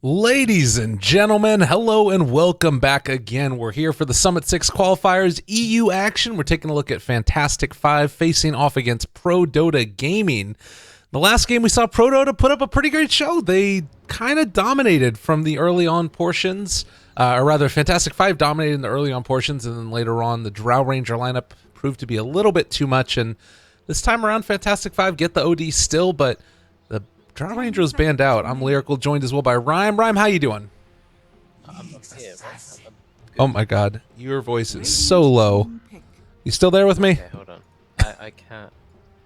Ladies and gentlemen, hello and welcome back again. We're here for the Summit 6 Qualifiers EU action. We're taking a look at Fantastic 5 facing off against ProDota Gaming. The last game we saw ProDota put up a pretty great show. They kind of dominated from the early on portions, or rather Fantastic 5 dominated in the early on portions, and then later on the Drow Ranger lineup proved to be a little bit too much, and this time around Fantastic 5 get the OD still, but the Drow Ranger was banned out. I'm Lyrical, joined as well by Rhyme. Rhyme, how you doing? I'm here, bro. Oh my god, your voice is so low. You still there with me? Okay, hold on. I can't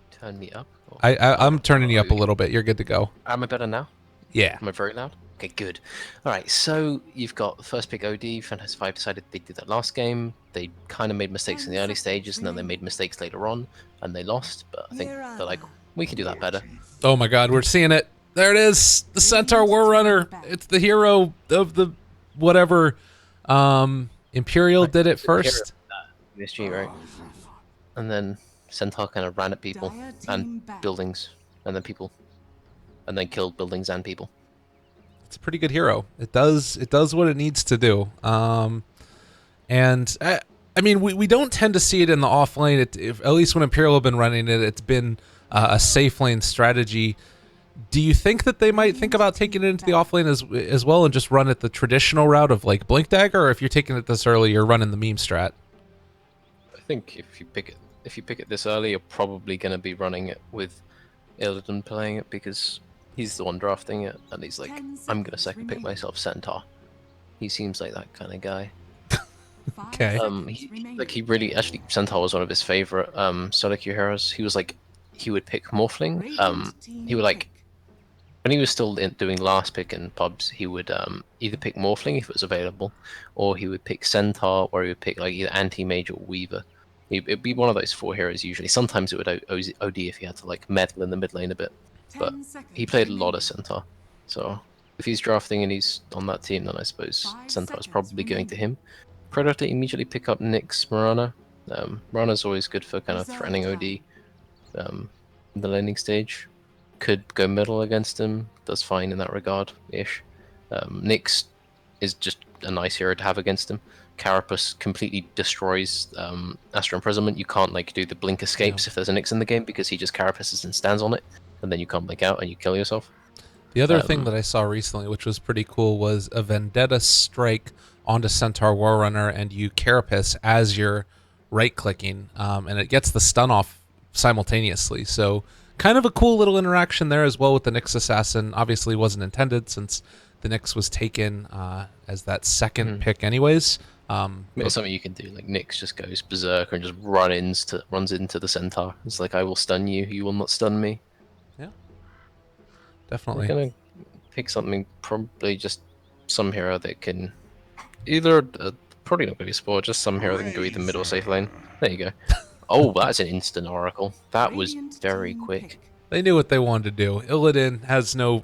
turn me up. Or... I'm turning you up a little bit. You're good to go. Am I better now? Yeah. Am I very loud? Okay, good. Alright, so you've got first pick OD. Fantastic 5 decided they did that last game. They kind of made mistakes in the early stages, and then they made mistakes later on, and they lost. But I think they're like, we can do that better. Oh my god, we're seeing it. There it is. The Centaur Warrunner. It's the hero of the whatever. Imperial did it first. PSG, right? And then Centaur kind of ran at people and buildings, and then people, and then killed buildings and people. It's a pretty good hero. It does what it needs to do. And I mean, we don't tend to see it in the off lane. At least when Imperial have been running it, it's been a safe lane strategy. Do you think that they might think about taking it into the off lane as well and just run it the traditional route of like Blink Dagger, or if you're taking it this early, you're running the meme strat? I think if you pick it this early, you're probably going to be running it with Illidan playing it because he's the one drafting it, and he's like, I'm going to second pick myself Centaur. He seems like that kind of guy. Okay. He really actually Centaur was one of his favorite solo queue heroes. He was like, he would pick Morphling. He would like, when he was still doing last pick in pubs, he would either pick Morphling if it was available, or he would pick Centaur, or he would pick like either Anti-Mage or Weaver. It'd be one of those four heroes usually. Sometimes it would OD if he had to like meddle in the mid lane a bit, but he played a lot of Centaur. So if he's drafting and he's on that team, then I suppose Centaur is probably going to him. ProDota immediately pick up Nyx Mirana. Mirana's always good for kind of threatening OD in the laning stage. Could go middle against him, does fine in that regard-ish. Nyx is just a nice hero to have against him. Carapace completely destroys Astral Imprisonment. You can't like do the blink escapes if there's a Nyx in the game because he just carapaces and stands on it, and then you can't blink out and you kill yourself. The other thing that I saw recently, which was pretty cool, was a Vendetta strike onto Centaur Warrunner, and you carapace as you're right-clicking, and it gets the stun off simultaneously. So kind of a cool little interaction there as well with the Nyx Assassin. Obviously wasn't intended since the Nyx was taken as that second pick anyways. It's something you can do, like Nyx just goes berserk and just runs into the Centaur. It's like, I will stun you, you will not stun me. Yeah, definitely. I'm gonna pick something, probably just some hero that can either, probably not gonna be sport, just some hero that can go either mid or safe lane. There you go. Oh, that's an instant oracle. That was very quick. They knew what they wanted to do. Illidan has no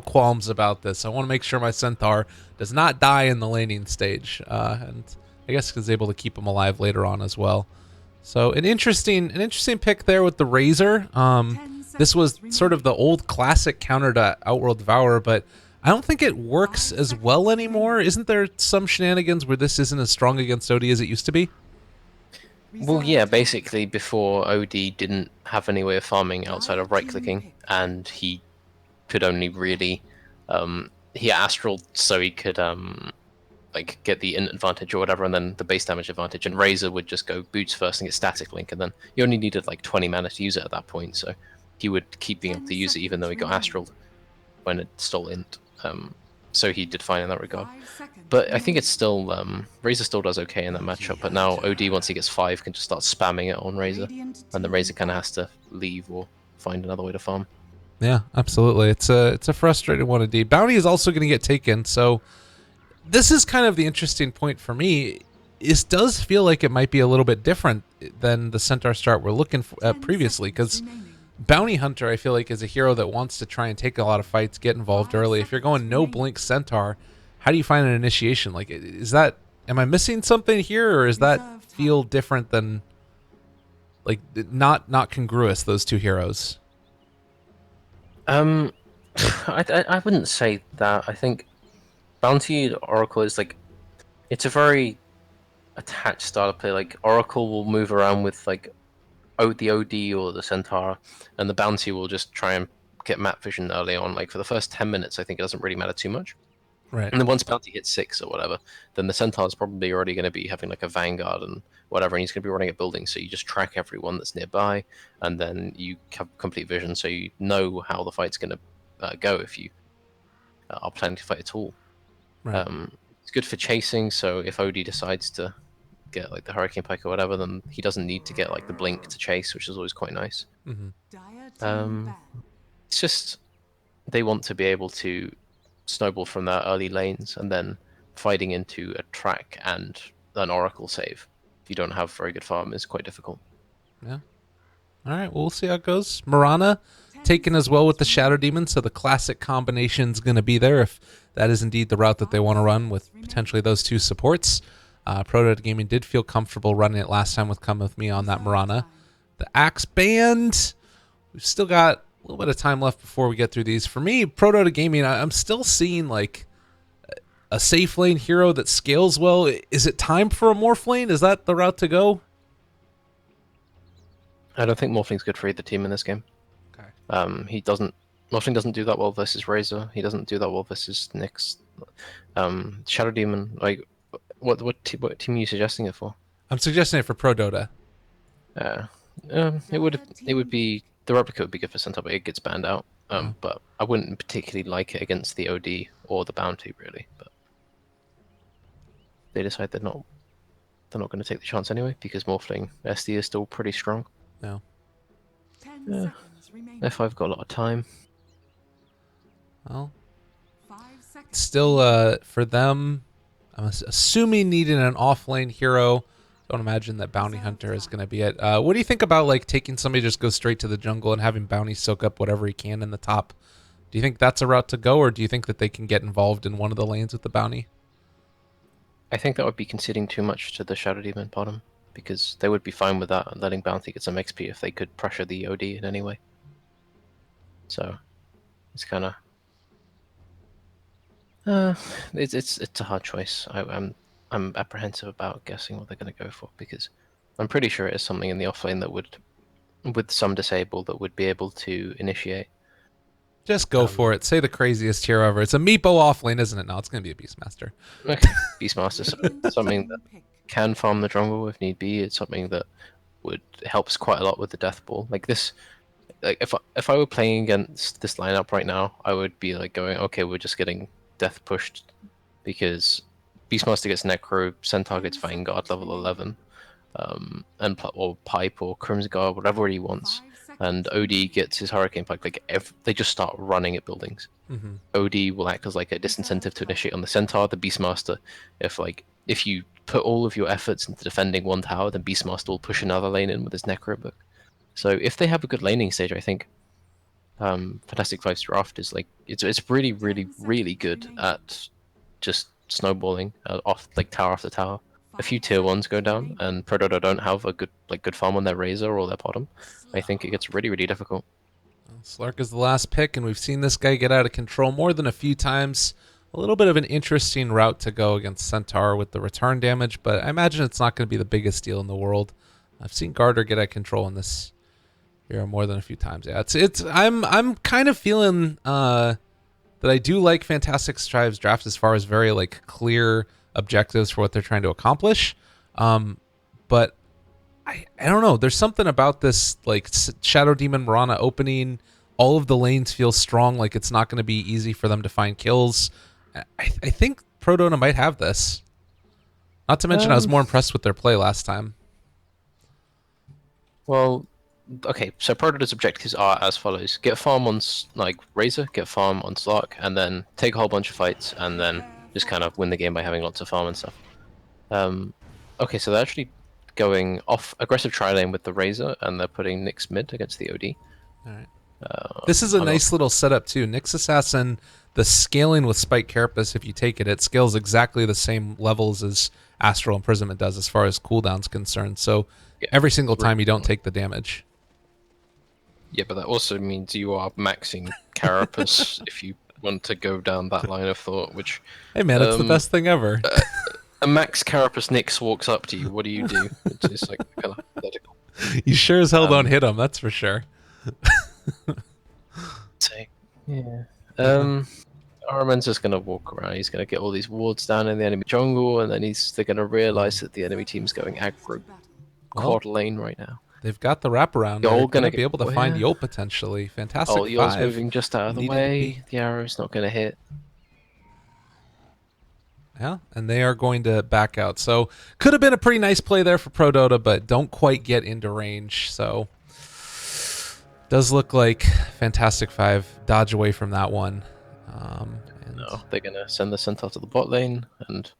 qualms about this. I want to make sure my Centaur does not die in the laning stage, and I guess is able to keep him alive later on as well. So an interesting pick there with the Razor. This was sort of the old classic counter to Outworld Devourer, but I don't think it works as well anymore. Isn't there some shenanigans where this isn't as strong against OD as it used to be? Well, yeah, basically before OD didn't have any way of farming outside of right-clicking, and he could only really, he Astral so he could like get the int advantage or whatever, and then the base damage advantage, and Razor would just go boots first and get static link, and then you only needed like 20 mana to use it at that point, so he would keep being able to use it even though he got Astral when it stole int. So he did fine in that regard. But I think it's still, Razor still does okay in that matchup, but now OD, once he gets 5, can just start spamming it on Razor, and the Razor kind of has to leave or find another way to farm. Yeah, absolutely. It's a frustrating one indeed. Bounty is also going to get taken, so this is kind of the interesting point for me. It does feel like it might be a little bit different than the Centaur start we're looking at previously, because Bounty Hunter, I feel like, is a hero that wants to try and take a lot of fights, get involved early. If you're going no blink Centaur, how do you find an initiation? Like, am I missing something here, or is that feel different than, like, not congruous, those two heroes? I wouldn't say that. I think Bounty Oracle is like it's a very attached style of play. Like Oracle will move around with like the OD or the Centaur, and the Bounty will just try and get map vision early on. Like for the first 10 minutes, I think it doesn't really matter too much. Right. And then once Bounty hits 6 or whatever, then the Centaur is probably already going to be having like a Vanguard and whatever, and he's going to be running at buildings. So you just track everyone that's nearby, and then you have complete vision, so you know how the fight's going to go if you are planning to fight at all. Right. It's good for chasing, so if OD decides to get like the Hurricane Pike or whatever, then he doesn't need to get like the Blink to chase, which is always quite nice. It's just they want to be able to snowball from their early lanes and then fighting into a track and an Oracle save. If you don't have very good farm, is quite difficult. Yeah. All right. Well, we'll see how it goes. Mirana taken as well with the Shadow Demon, so the classic combination's going to be there if that is indeed the route that they want to run with potentially those two supports. ProDota Gaming did feel comfortable running it last time with Come With Me on that Mirana. The Axe Band, we've still got a little bit of time left before we get through these. For me, ProDota Gaming, I'm still seeing like a safe lane hero that scales well. Is it time for a Morph lane? Is that the route to go? I don't think Morphling's good for either team in this game. Okay. Morphling doesn't do that well versus Razor. He doesn't do that well versus Nyx. Shadow Demon, like what team are you suggesting it for? I'm suggesting it for ProDota. It would be the replica would be good for Centaur, but it gets banned out. But I wouldn't particularly like it against the OD or the Bounty really. But they decide they're not going to take the chance anyway because Morphling SD is still pretty strong. No. F5 got a lot of time. Well, still, for them, I'm assuming needing an off-lane hero. Don't imagine that Bounty Hunter is going to be it. What do you think about like taking somebody just go straight to the jungle and having Bounty soak up whatever he can in the top? Do you think that's a route to go, or do you think that they can get involved in one of the lanes with the Bounty? I think that would be conceding too much to the Shadow Demon bottom, because they would be fine with that and letting Bounty get some XP if they could pressure the OD in any way. So it's kind of it's a hard choice. I'm apprehensive about guessing what they're going to go for because I'm pretty sure it is something in the offlane that would, with some disable, that would be able to initiate. Just go for it. Say the craziest hero ever. It's a Meepo offlane, isn't it? No, it's going to be a Beastmaster. Okay, Beastmaster, something that can farm the jungle if need be. It's something that would helps quite a lot with the death ball. Like this, like if I were playing against this lineup right now, I would be like going, okay, we're just getting death pushed because Beastmaster gets Necro, Centaur gets Vanguard level 11, or Pipe or Crimson Guard, whatever he wants, and OD gets his Hurricane Pike. Like they just start running at buildings. OD will act as like a disincentive to initiate on the Centaur. The Beastmaster, if you put all of your efforts into defending one tower, then Beastmaster will push another lane in with his Necro book. So if they have a good laning stage, I think Fantastic Five's draft is like it's really really good at just snowballing off like tower after tower. A few tier ones go down, and ProDota don't have a good farm on their Razor or their bottom. I think it gets really difficult. Slark is the last pick, and we've seen this guy get out of control more than a few times. A little bit of an interesting route to go against Centaur with the return damage, but I imagine it's not going to be the biggest deal in the world. I've seen Garter get out of control in this hero more than a few times. Yeah, I'm kind of feeling that I do like Fantastic Strive's draft as far as very like clear objectives for what they're trying to accomplish. But I don't know. There's something about this like Shadow Demon Mirana opening. All of the lanes feel strong. Like it's not going to be easy for them to find kills. I think ProDota might have this. Not to mention I was more impressed with their play last time. Well, okay, so ProDota's objectives are as follows: get farm on like Razor, get farm on Slark, and then take a whole bunch of fights, and then just kind of win the game by having lots of farm and stuff. Okay, so they're actually going off aggressive tri-lane with the Razor, and they're putting Nyx mid against the OD. All right. This is a nice little setup too. Nyx Assassin, the scaling with Spike Carapace, if you take it, it scales exactly the same levels as Astral Imprisonment does as far as cooldown's concerned. So yeah, every single time you don't take the damage. Yeah, but that also means you are maxing Carapace if you want to go down that line of thought. Which, Hey man, it's the best thing ever. a Max Carapace Nyx walks up to you. What do you do? It's just like kind of hypothetical. You sure as hell don't hit him, that's for sure. So, yeah. Arman's just gonna walk around. He's gonna get all these wards down in the enemy jungle, and then they're gonna realize that the enemy team's going aggro quad lane right now. They've got the wraparound. You're They're gonna be able to find Yol potentially. Fantastic. Oh, Yol's 5. moving just out of the way. The arrow's not gonna hit. Yeah, and they are going to back out. So could have been a pretty nice play there for ProDota, but don't quite get into range. So does look like Fantastic 5 dodge away from that one. No, they're gonna send the Centaur to the bot lane, and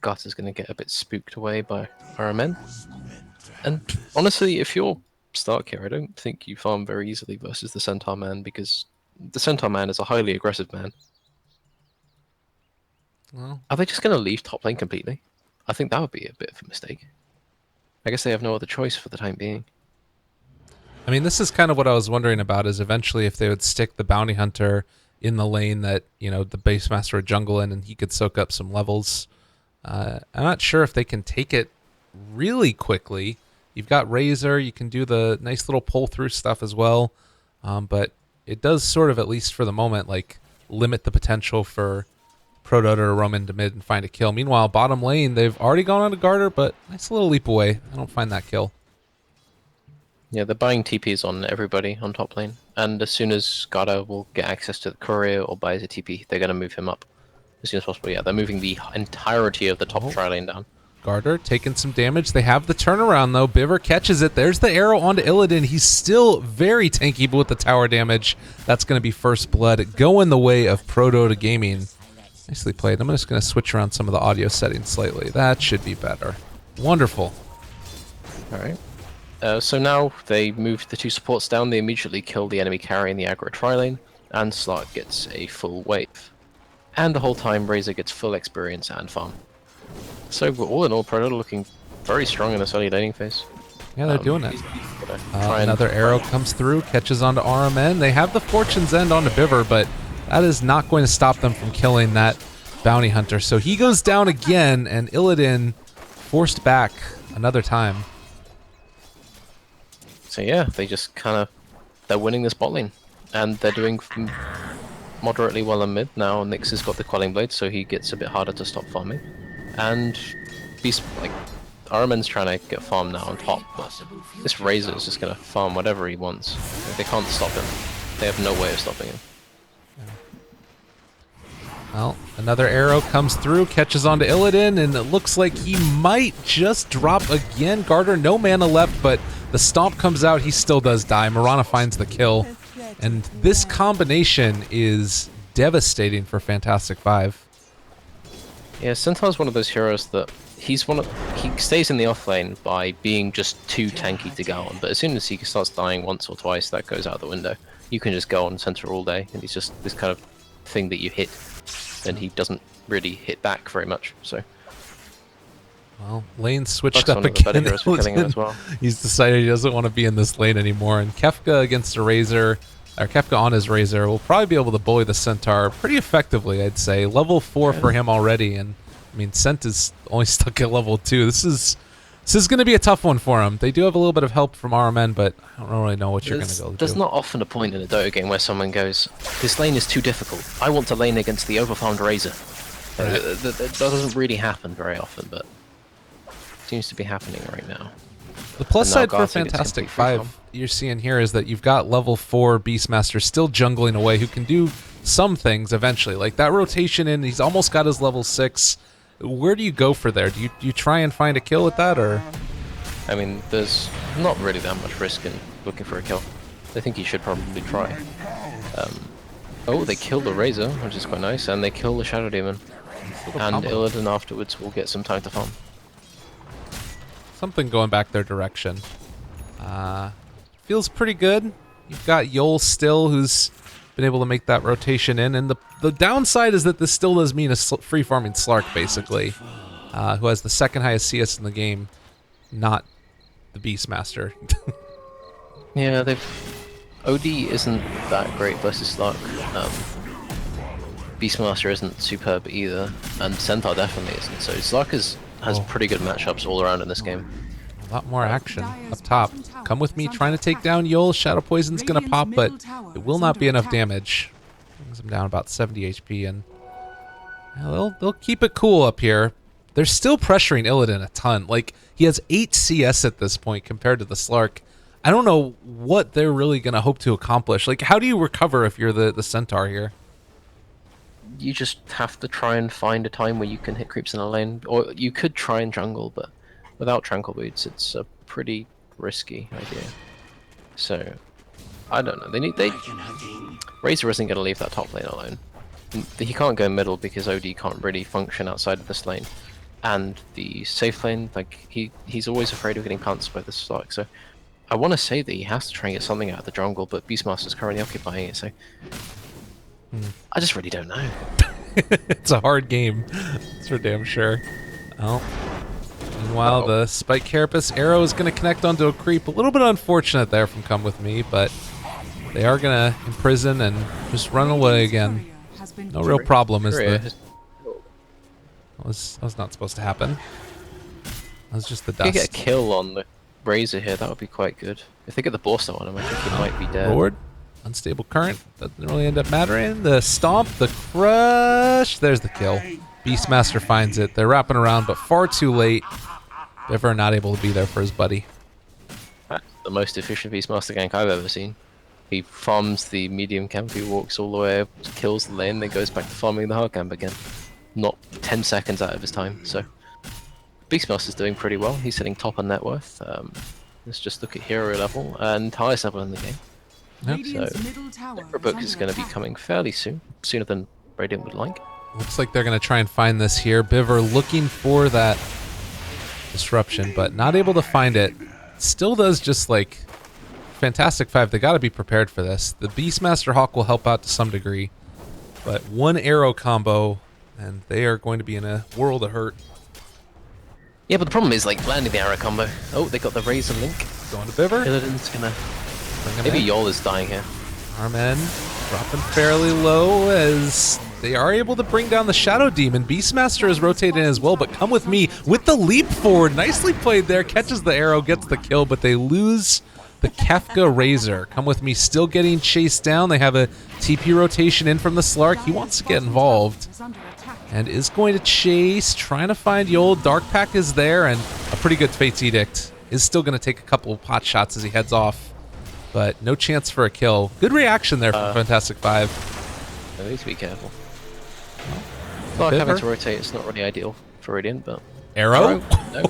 Gut is gonna get a bit spooked away by RMN. And honestly, if you're Stark here, I don't think you farm very easily versus the Centaur man, because the Centaur man is a highly aggressive man. Well, are they just going to leave top lane completely? I think that would be a bit of a mistake. I guess they have no other choice for the time being. I mean, this is kind of what I was wondering about, is eventually if they would stick the Bounty Hunter in the lane that, you know, the Base Master would jungle in and he could soak up some levels. I'm not sure if they can take it really quickly. You've got Razor, you can do the nice little pull-through stuff as well, but it does sort of, at least for the moment, like, limit the potential for ProDota to roam into mid and find a kill. Meanwhile, bottom lane, they've already gone on to Garter, but nice little leap away. I don't find that kill. Yeah, they're buying TPs on everybody on top lane, and as soon as Garter will get access to the courier or buys a TP, they're going to move him up as soon as possible. Yeah, they're moving the entirety of the top tri lane down. Garter taking some damage. They have the turnaround, though. Biver catches it. There's the arrow onto Illidan. He's still very tanky, but with the tower damage, that's going to be first blood. Going the way of ProDota Gaming. Nicely played. I'm just going to switch around some of the audio settings slightly. That should be better. Wonderful. All right. So now they move the two supports down. They immediately kill the enemy carry in the aggro tri-lane, and Slark gets a full wave. And the whole time, Razor gets full experience and farm. So all in all, ProDota looking very strong in this early laning phase. Yeah, they're doing it. Another arrow comes through, catches onto RMN. They have the Fortune's End onto Biver, but that is not going to stop them from killing that Bounty Hunter. So he goes down again, and Illidan forced back another time. So yeah, they just they're winning this bot lane, and they're doing moderately well in mid. Now Nyx has got the Quelling Blade, so he gets a bit harder to stop farming. And RMN's trying to get farm now on top, but this Razor is just going to farm whatever he wants. They can't stop him. They have no way of stopping him. Well, another arrow comes through, catches onto Illidan, and it looks like he might just drop again. Garter, no mana left, but the stomp comes out. He still does die. Mirana finds the kill. And this combination is devastating for Fantastic 5. Yeah, Centaur's one of those heroes that he stays in the off lane by being just too tanky to go on, but as soon as he starts dying once or twice, that goes out the window. You can just go on Centaur all day, and he's just this kind of thing that you hit, and he doesn't really hit back very much. So, well, lane switched that's up one of the better again. heroes for killing him as well. He's decided he doesn't want to be in this lane anymore, and Kefka against a Razor, or Kefka on his Razor, will probably be able to bully the Centaur pretty effectively, I'd say. Level 4 for him already, and I mean, Cent is only stuck at level 2. This is going to be a tough one for him. They do have a little bit of help from RMN, but I don't really know what you're going to go do. There's not often a point in a Dota game where someone goes, this lane is too difficult. I want to lane against the overfarmed Razor. Right. That doesn't really happen very often, but it seems to be happening right now. The plus side for Garth gets Fantastic complete 5 you're seeing here is that you've got level 4 Beastmaster still jungling away who can do some things eventually. Like that rotation in, he's almost got his level 6. Where do you go for there? Do you try and find a kill with that, or? I mean, there's not really that much risk in looking for a kill. I think you should probably try. Oh, they kill the Razor, which is quite nice, and they kill the Shadow Demon. And Illidan afterwards will get some time to farm. Something going back their direction. Feels pretty good. You've got Yol still, who's been able to make that rotation in, and the downside is that this still does mean a free farming Slark, basically, who has the second highest CS in the game, not the Beastmaster. Yeah, OD isn't that great versus Slark. Beastmaster isn't superb either, and Centaur definitely isn't. So Slark has pretty good matchups all around in this game. A lot more action up top. Come with me, trying to take down Yol. Shadow Poison's gonna pop, but it will not be enough damage. Brings him down about 70 HP, and they'll keep it cool up here. They're still pressuring Illidan a ton. Like, he has 8 CS at this point compared to the Slark. I don't know what they're really gonna hope to accomplish. Like, how do you recover if you're the Centaur here? You just have to try and find a time where you can hit creeps in a lane, or you could try and jungle, but without Tranquil Boots, it's a pretty risky idea. So, I don't know. Razor isn't going to leave that top lane alone. He can't go middle because OD can't really function outside of this lane. And the safe lane, like, he's always afraid of getting pounced by the Slark. So, I want to say that he has to try and get something out of the jungle, but Beastmaster's currently occupying it, so I just really don't know. It's a hard game, that's for damn sure. Well, meanwhile, the Spike Carapace arrow is going to connect onto a creep. A little bit unfortunate there from Come With Me, but they are going to imprison and just run away again. No real problem, is there? That was not supposed to happen. That was just the dust. If they get a kill on the Razor here, that would be quite good. If they get the Borster on him, I think he might be dead. Lord. Unstable current, doesn't really end up mattering. The stomp, the crush, there's the kill. Beastmaster finds it. They're wrapping around, but far too late. Biver not able to be there for his buddy. That's the most efficient Beastmaster gank I've ever seen. He farms the medium camp, he walks all the way up, kills the lane, then goes back to farming the hard camp again. Not 10 seconds out of his time, so Beastmaster's doing pretty well. He's sitting top on net worth. Let's just look at hero level and highest level in the game. Yep. So, the book is going to be coming fairly soon, sooner than Radiant would like. Looks like they're going to try and find this here. Biver looking for that disruption, but not able to find it. Still does just like Fantastic Five. They got to be prepared for this. The Beastmaster Hawk will help out to some degree, but one arrow combo, and they are going to be in a world of hurt. Yeah, but the problem is like landing the arrow combo. Oh, they got the Razor link. Going to Biver. Illidan's gonna. Maybe Yol is dying here. Armen dropping fairly low as they are able to bring down the Shadow Demon. Beastmaster is rotating as well, but Come With Me with the leap forward. Nicely played there. Catches the arrow, gets the kill, but they lose the Kefka Razor. Come With Me still getting chased down. They have a TP rotation in from the Slark. He wants to get involved and is going to chase, trying to find Yol. Dark Pack is there, and a pretty good Fate's Edict is still going to take a couple of pot shots as he heads off. But no chance for a kill. Good reaction there from Fantastic Five. I need to be careful. Well, having to rotate, it's not really ideal for Radiant, but... Arrow? No.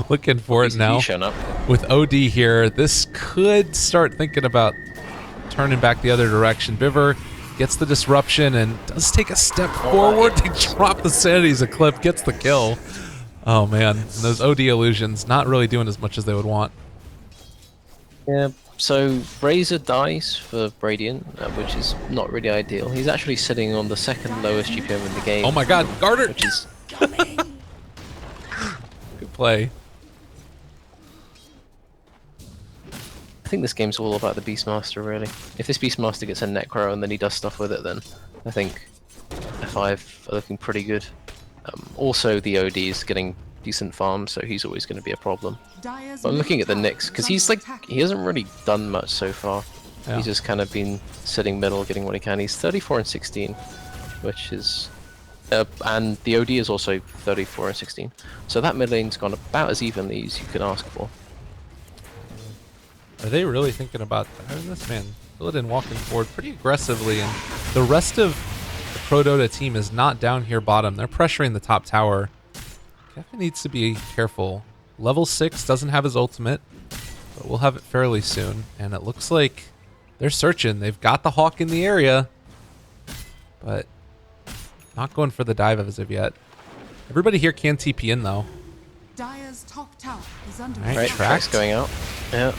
Looking for it now. Shown up. With OD here, this could start thinking about turning back the other direction. Biver gets the disruption and does take a step forward to drop the Sanity's Eclipse, gets the kill. Oh man, and those OD illusions not really doing as much as they would want. Yeah, so Razor dies for Radiant, which is not really ideal. He's actually sitting on the second lowest GPM in the game. Oh my god, Garter! Which is... Good play. I think this game's all about the Beastmaster, really. If this Beastmaster gets a Necro and then he does stuff with it, then I think F5 are looking pretty good. Also, the OD is getting decent farm, so he's always going to be a problem. But I'm looking at the Nyx, because he hasn't really done much so far. Yeah. He's just kind of been sitting middle, getting what he can. He's 34 and 16, which is... and the OD is also 34 and 16. So that mid lane's gone about as evenly as you could ask for. Are they really thinking about this man? Illidan walking forward pretty aggressively, and the rest of the ProDota team is not down here bottom. They're pressuring the top tower. Kevin needs to be careful. Level 6 doesn't have his ultimate, but we'll have it fairly soon. And it looks like they're searching. They've got the Hawk in the area, but not going for the dive as of yet. Everybody here can TP in though. Dire's top tower is under right, tracks going out. Yeah.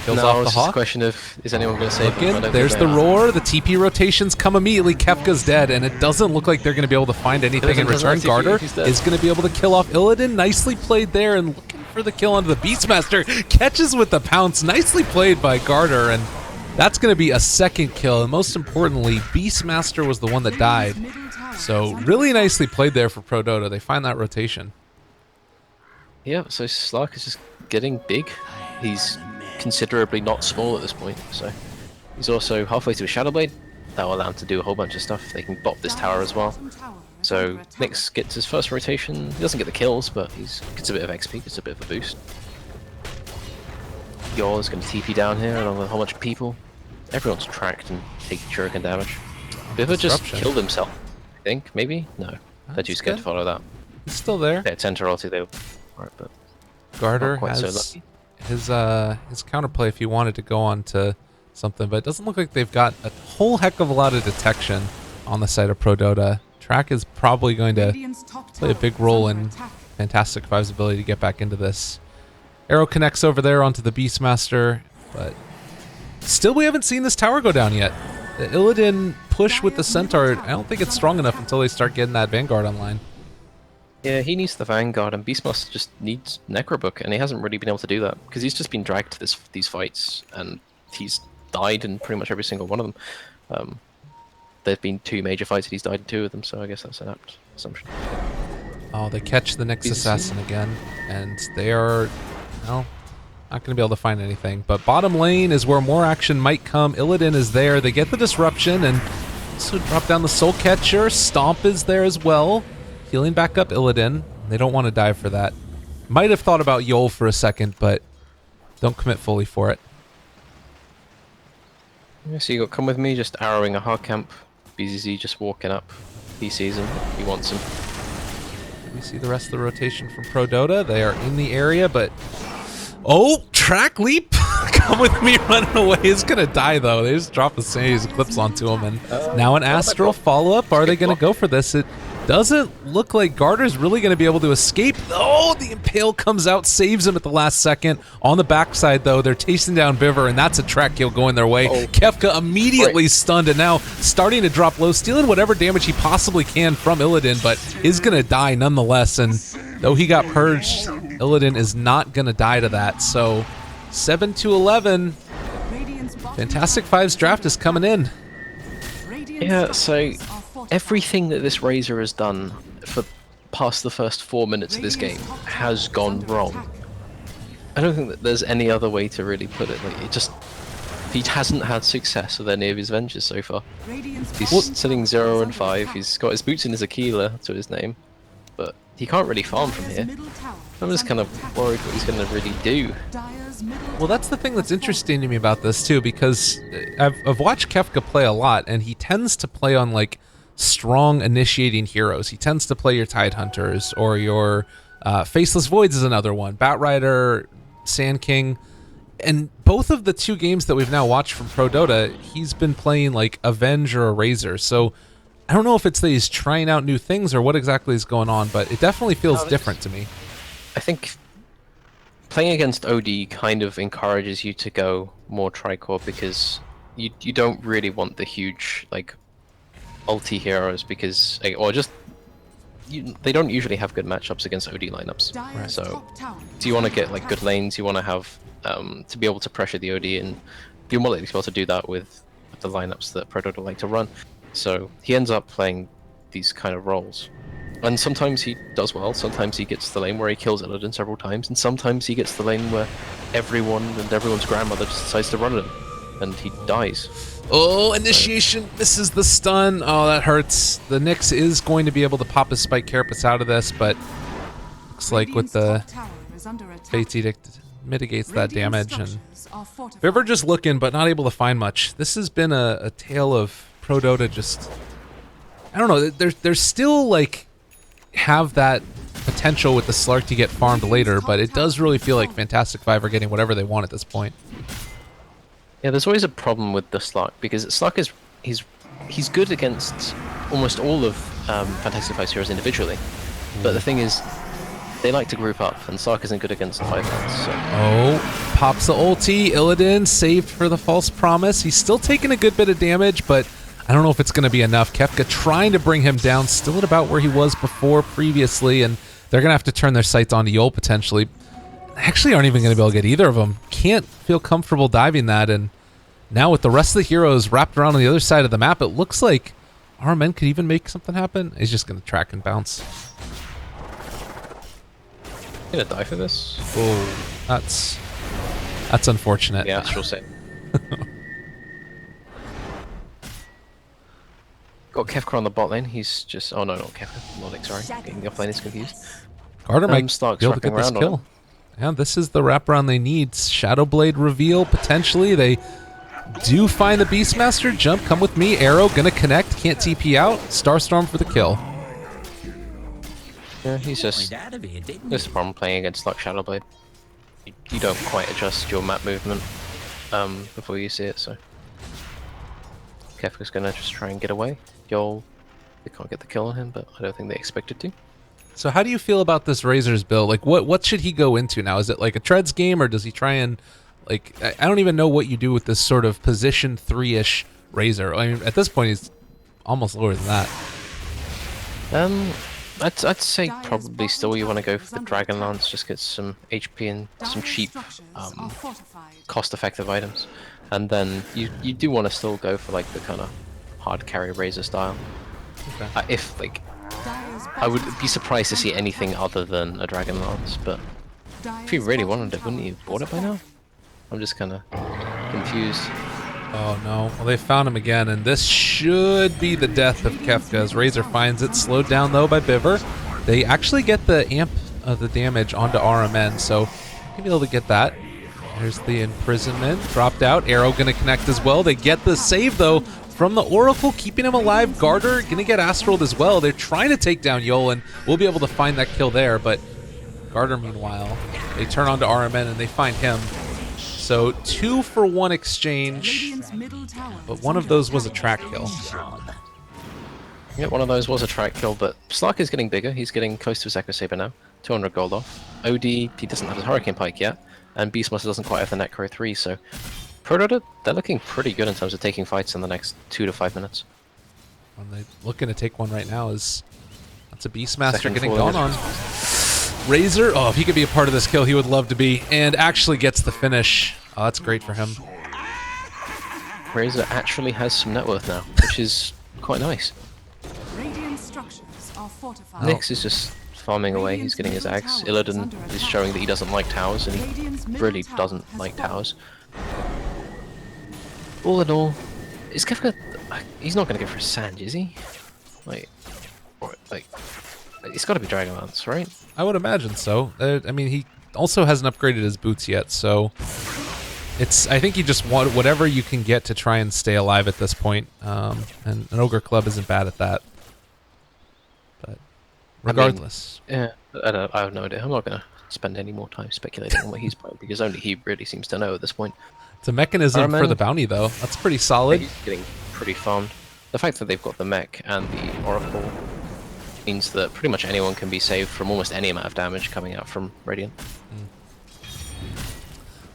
Kills now off the it's just Hawk. A question of, is anyone going to save him? There's the roar. The TP rotations come immediately. Kefka's dead, and it doesn't look like they're going to be able to find anything in return. Garter is going to be able to kill off Illidan. Nicely played there, and looking for the kill onto the Beastmaster. Catches with the pounce. Nicely played by Garter, and That's going to be a second kill, and most importantly, Beastmaster was the one that died. So really nicely played there for ProDota. They find that rotation. Yeah, so Slark is just getting big. He's considerably not small at this point, so he's also halfway to a Shadow Blade. That will allow him to do a whole bunch of stuff. They can bop this tower as well. So Nyx gets his first rotation. He doesn't get the kills, but he gets a bit of XP, gets a bit of a boost. Yor is going to TP down here along with a whole bunch of people. Everyone's tracked and taking shuriken damage. Biver just killed himself, I think, maybe? No, they're too scared to follow that. He's still there. Yeah, Centaur ulti though. Right, but Garter has his counterplay if you wanted to go on to something, but it doesn't look like they've got a whole heck of a lot of detection on the side of ProDota. Track is probably going to play a big role in Fantastic Five's ability to get back into this. Arrow connects over there onto the Beastmaster, but still we haven't seen this tower go down yet. The Illidan push with the Centaur, I don't think it's strong enough until they start getting that Vanguard online. Yeah, he needs the Vanguard, and Beastmaster just needs Necrobook, and he hasn't really been able to do that, because he's just been dragged to these fights, and he's died in pretty much every single one of them. There've been 2 major fights, and he's died in 2 of them, so I guess that's an apt assumption. Oh, they catch the next assassin again, and they are, well, not going to be able to find anything. But bottom lane is where more action might come. Illidan is there. They get the disruption, and so drop down the Soul Catcher. Stomp is there as well. Healing back up Illidan. They don't want to dive for that. Might have thought about Yol for a second, but don't commit fully for it. Yeah, so you got Come With Me just arrowing a hard camp. BZZ just walking up. He sees him. He wants him. We see the rest of the rotation from ProDota. They are in the area, but... Oh! Track leap! Come With Me running away. Is going to die, though. They just drop the Sage Eclipse onto him, and now an Astral follow-up. Are they going to go for this? It doesn't look like Garter's really going to be able to escape. Oh, the Impale comes out, saves him at the last second. On the backside, though, they're chasing down Biver, and that's a track kill going their way. Oh. Kefka immediately stunned, and now starting to drop low, stealing whatever damage he possibly can from Illidan, but is going to die nonetheless. And though he got purged, Illidan is not going to die to that. So 7-11. Fantastic Five's draft is coming in. Yeah, so everything that this Razor has done for past the first 4 minutes of this game has gone wrong. I don't think that there's any other way to really put it. Like, he hasn't had success with any of his ventures so far. He's sitting 0 and 5. He's got his boots in his Aquila to his name, but he can't really farm from here. I'm just kind of worried what he's going to really do. Well, that's the thing that's interesting to me about this too, because I've watched Kefka play a lot, and he tends to play on like strong initiating heroes. He tends to play your Tide Hunters or your Faceless Voids is another one, Batrider, Sand King, and both of the 2 games that we've now watched from ProDota, he's been playing like Avenge or a Razor. So I don't know if it's that he's trying out new things or what exactly is going on, but it definitely feels different to me. I think playing against OD kind of encourages you to go more tricore, because you don't really want the huge like ulti heroes, because or just they don't usually have good matchups against OD lineups. Right. So you want to get like good lanes, you want to have to be able to pressure the OD, and you're more likely to be able to do that with the lineups that ProDota like to run. So he ends up playing these kind of roles. And sometimes he does well, sometimes he gets the lane where he kills Illidan several times, and sometimes he gets the lane where everyone's grandmother just decides to run at him, and he dies. Oh, initiation misses the stun. Oh, that hurts. The Nyx is going to be able to pop his Spike Carapace out of this, but looks like with the Fate's Edict mitigates that damage. And Viver just looking, but not able to find much. This has been a tale of ProDota just... I don't know, there's still like... have that potential with the Slark to get farmed later, but it does really feel like Fantastic Five are getting whatever they want at this point. Yeah, there's always a problem with the Slark, because Slark is he's good against almost all of Fantastic Five's heroes individually, but the thing is, they like to group up, and Slark isn't good against 5-mans. So. Oh, pops the ulti. Illidan saved for the false promise. He's still taking a good bit of damage, but I don't know if it's going to be enough. Kefka trying to bring him down, still at about where he was before previously, and they're going to have to turn their sights onto Yol potentially. Actually aren't even going to be able to get either of them. Can't feel comfortable diving that, and now with the rest of the heroes wrapped around on the other side of the map, it looks like RMN could even make something happen. He's just going to track and bounce. Gonna die for this. Oh, that's unfortunate. Yeah, she'll say. Got Kefka on the bot lane. He's just. Oh no, not Kefka. Nordic, sorry. Getting the off lane is confused. Carter might Stark's be able to get wrapping this around on kill. him. Yeah, this is the wraparound they need. Shadowblade reveal, potentially. They do find the Beastmaster. Jump, come with me. Arrow, gonna connect. Can't TP out. Starstorm for the kill. Yeah, he's just. This is the problem playing against like Shadowblade. You don't quite adjust your map movement before you see it, so. Kefka's gonna just try and get away. They can't get the kill on him, but I don't think they expected to. So how do you feel about this Razor's build? Like, what should he go into now? Is it like a Treads game, or does he try and, like, I don't even know what you do with this sort of position 3-ish Razor. I mean, at this point, he's almost lower than that. I'd say probably still you want to go for the Dragon Lance, just get some HP and some cheap, cost-effective items. And then you do want to still go for like the kind of hard carry Razor style. Okay. If like, I would be surprised to see anything other than a Dragon Lance, but if he really wanted it, wouldn't he have bought it by now? I'm just kind of confused. Oh no, well they found him again, and this should be the death of Kefka as Razor finds it, slowed down though by Biver. They actually get the amp of the damage onto RMN, so can be able to get that. There's the imprisonment, dropped out, Arrow gonna connect as well. They get the save though from the Oracle, keeping him alive. Garter gonna get astraled as well. They're trying to take down Yolan. We'll be able to find that kill there, but Garter meanwhile, they turn on to RMN and they find him. So 2-for-1 exchange, but one of those was a track kill. Yeah, one of those was a track kill, but Slark is getting bigger. He's getting close to his Echo Saber now. 200 gold off. OD, he doesn't have his Hurricane Pike yet, and Beastmaster doesn't quite have the Necro 3, so ProDota, they're looking pretty good in terms of taking fights in the next 2 to 5 minutes. And they're looking to take one right now. That's a Beastmaster Second getting forward. gone on. Razor, oh, if he could be a part of this kill, he would love to be, and actually gets the finish. Oh, that's great for him. Razor actually has some net worth now, which is quite nice. Radiant structures are fortified. Nyx is just farming away, he's getting his axe. Illidan is showing that he doesn't like towers, and he really doesn't like towers. All in all, is Kefka... He's not going to go for a Sand, is he? Like, it's got to be Dragon Lance, right? I would imagine so. I mean, he also hasn't upgraded his boots yet, so I think you just want whatever you can get to try and stay alive at this point. And an Ogre Club isn't bad at that. But regardless. I mean, yeah, I have no idea. I'm not going to spend any more time speculating on what he's playing, because only he really seems to know at this point. It's a mechanism for RMN, the bounty, though. That's pretty solid. He's getting pretty farmed. The fact that they've got the mech and the Oracle means that pretty much anyone can be saved from almost any amount of damage coming out from Radiant.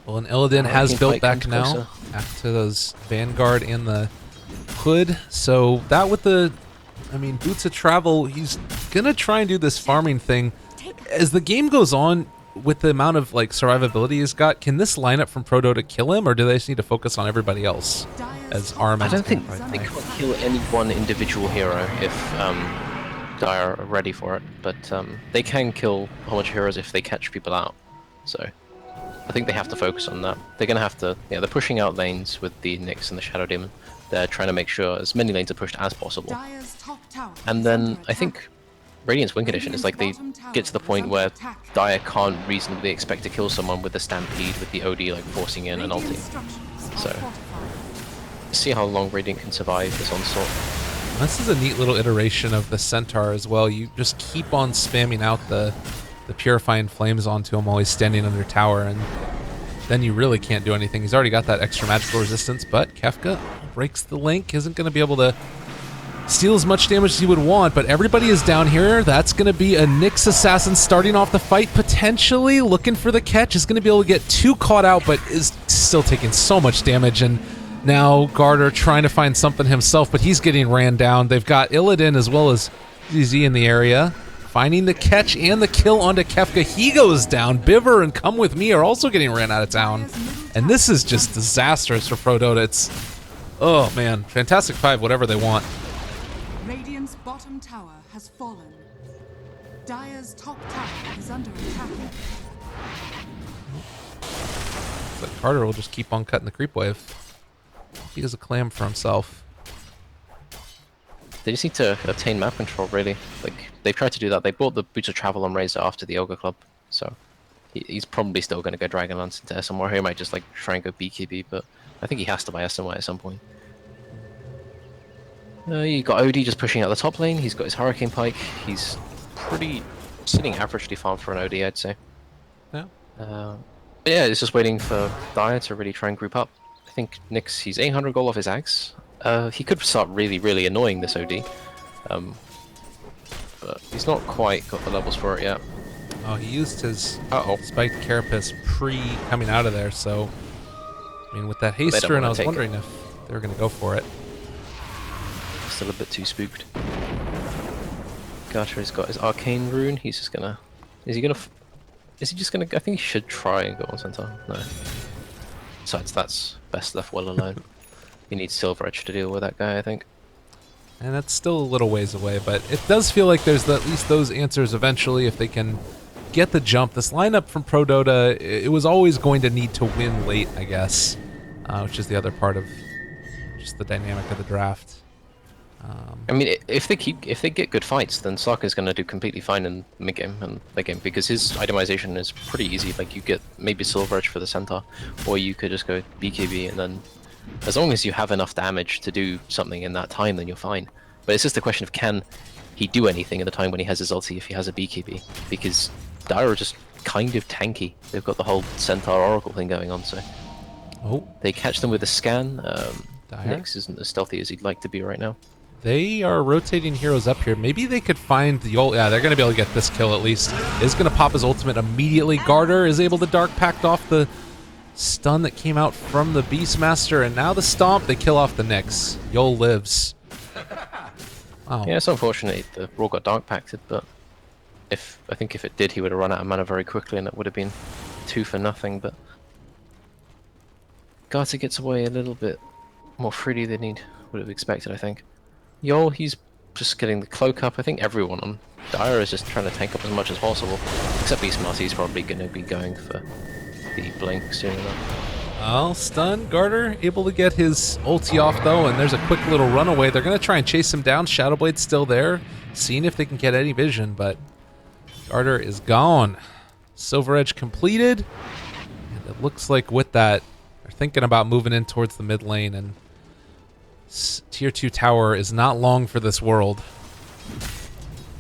Well, and Illidan has built back now closer. after those Vanguard and the Hood. So that with the, I mean, Boots of Travel, he's going to try and do this farming thing. As the game goes on, with the amount of like survivability he's got, can this lineup from ProDota kill him, or do they just need to focus on everybody else as Armin? I don't think they can't kill any one individual hero if Dire are ready for it, but they can kill a whole bunch of heroes if they catch people out. So I think they have to focus on that. They're gonna have to, yeah, they're pushing out lanes with the Nyx and the Shadow Demon. They're trying to make sure as many lanes are pushed as possible. And then I think Radiant's win condition is like they get to the point where Dire can't reasonably expect to kill someone with the Stampede, with the OD like forcing in and ulting. So see how long Radiant can survive this onslaught. This is a neat little iteration of the Centaur as well. You just keep on spamming out the Purifying Flames onto him while he's standing under tower, and then you really can't do anything. He's already got that extra magical resistance, but Kefka breaks the link, isn't going to be able to steal as much damage as he would want, but everybody is down here. That's going to be a Nyx assassin starting off the fight, potentially looking for the catch. Is going to be able to get too caught out, but is still taking so much damage. And now Garter trying to find something himself, but he's getting ran down. They've got Illidan as well as ZZ in the area, finding the catch and the kill onto Kefka. He goes down. Biver and Come With Me are also getting ran out of town. And this is just disastrous for ProDota. It's, oh man, Fantastic Five, whatever they want. Radiant's bottom tower has fallen. Dire's top tower is under attack. But Carter will just keep on cutting the creep wave. He has a clam for himself. They just need to obtain map control, really. Like, they've tried to do that. They bought the Boots of Travel on Razor after the Ogre Club, so he's probably still going to go Dragonlance into somewhere. He might just like try and go BKB, but I think he has to buy SMY at some point. You got OD just pushing out the top lane. He's got his Hurricane Pike. He's pretty sitting averagely farm for an OD, I'd say. Yeah. But yeah, it's just waiting for Dire to really try and group up. I think Nyx, he's 800 gold off his Axe. He could start really annoying this OD. But he's not quite got the levels for it yet. Oh, he used his spiked Carapace pre-coming out of there, so... I mean, with that haster, and I was wondering if they were going to go for it. Still a bit too spooked. Garter's got his Arcane Rune. He's just gonna... Is he just gonna... I think he should try and go on Centaur. No. Besides, that's best left well alone. He needs Silver Edge to deal with that guy, I think. And that's still a little ways away, but it does feel like there's at least those answers eventually if they can get the jump. This lineup from ProDota, it was always going to need to win late, I guess, which is the other part of just the dynamic of the draft. I mean, if they get good fights, then Sokka's going to do completely fine in mid game and late game because his itemization is pretty easy. Like you get maybe Silver Edge for the Centaur, or you could just go BKB, and then as long as you have enough damage to do something in that time, then you're fine. But it's just a question of can he do anything in the time when he has his ulti if he has a BKB, because Dire are just kind of tanky. They've got the whole Centaur Oracle thing going on, so they catch them with a scan. Nyx isn't as stealthy as he'd like to be right now. They are rotating heroes up here. Maybe they could find the ult. Yeah, they're going to be able to get this kill at least. Is going to pop his ultimate immediately. Garter is able to Dark Pact off the stun that came out from the Beastmaster, and now the Stomp. They kill off the Nyx. Yol lives. Wow. Yeah, it's unfortunate the Raw got Dark Pacted, but I think if it did, he would have run out of mana very quickly, and it would have been 2 for nothing. But Garter gets away a little bit more freely than he would have expected, I think. Yol, he's just getting the cloak up. I think everyone on Dire is just trying to tank up as much as possible. Except Beastmaster, he's probably going to be going for the blink soon enough. Well, stun. Garter able to get his ulti off though, and there's a quick little runaway. They're going to try and chase him down. Shadowblade's still there, seeing if they can get any vision, but Garter is gone. Silver Edge completed, and it looks like with that, they're thinking about moving in towards the mid lane, and Tier 2 tower is not long for this world.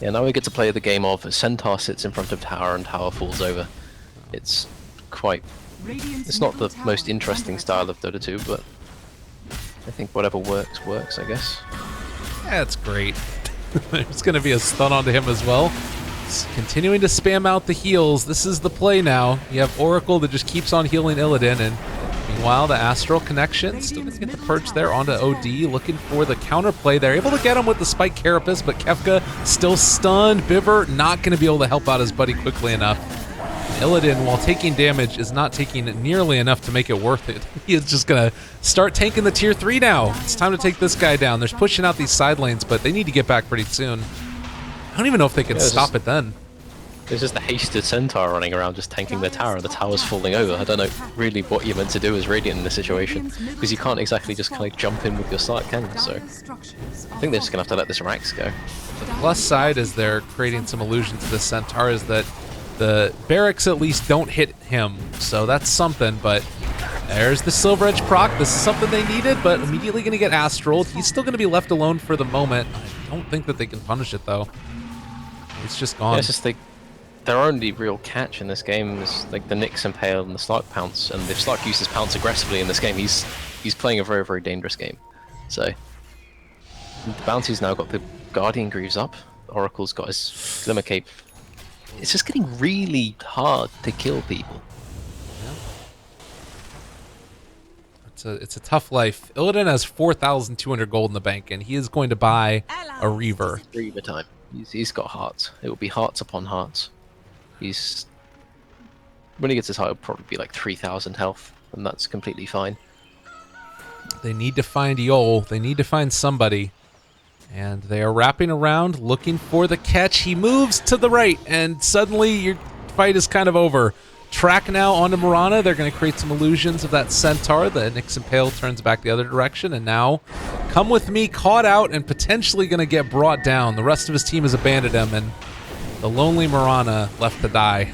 Yeah, now we get to play the game of Centaur sits in front of tower and tower falls over. It's quite... It's not the most interesting style of Dota 2, but I think whatever works, works, I guess. That's great. There's going to be a stun onto him as well. It's continuing to spam out the heals. This is the play now. You have Oracle that just keeps on healing Illidan, and meanwhile, the Astral Connection still going to get the perch there onto OD, looking for the counterplay. They're able to get him with the Spike Carapace, but Kefka still stunned. Biver not going to be able to help out his buddy quickly enough. Illidan, while taking damage, is not taking nearly enough to make it worth it. He is just going to start tanking the Tier 3 now. It's time to take this guy down. They're pushing out these side lanes, but they need to get back pretty soon. I don't even know if they can stop it then. There's just a hasted Centaur running around just tanking the tower, and the tower's falling over. I don't know really what you're meant to do as Radiant in this situation, because you can't exactly just kind of jump in with your Slark, can you? So I think they're just going to have to let this Rax go. The plus side, as they're creating some illusion to the Centaur, is that the barracks at least don't hit him, so that's something, but there's the Silver Edge proc. This is something they needed, but immediately going to get Astral. He's still going to be left alone for the moment. I don't think that they can punish it, though. It's just gone. Yeah, it's just their only real catch in this game is like the Nyx Impale and the Slark Pounce, and if Slark uses Pounce aggressively in this game, he's playing a very dangerous game. So the Bounty's now got the Guardian Greaves up. Oracle's got his Glimmer Cape. It's just getting really hard to kill people. Yeah. It's a tough life. Illidan has 4,200 gold in the bank, and he is going to buy a Reaver. Reaver time. He's got hearts. It will be hearts upon hearts. When he gets his heart, it'll probably be like 3,000 health. and that's completely fine. They need to find Yol. They need to find somebody. And they are wrapping around, looking for the catch. He moves to the right, and suddenly your fight is kind of over. Track now onto Mirana. They're going to create some illusions of that Centaur. The Nyx Impale turns back the other direction, and now Come With Me caught out and potentially going to get brought down. The rest of his team has abandoned him, and the lonely Mirana left to die.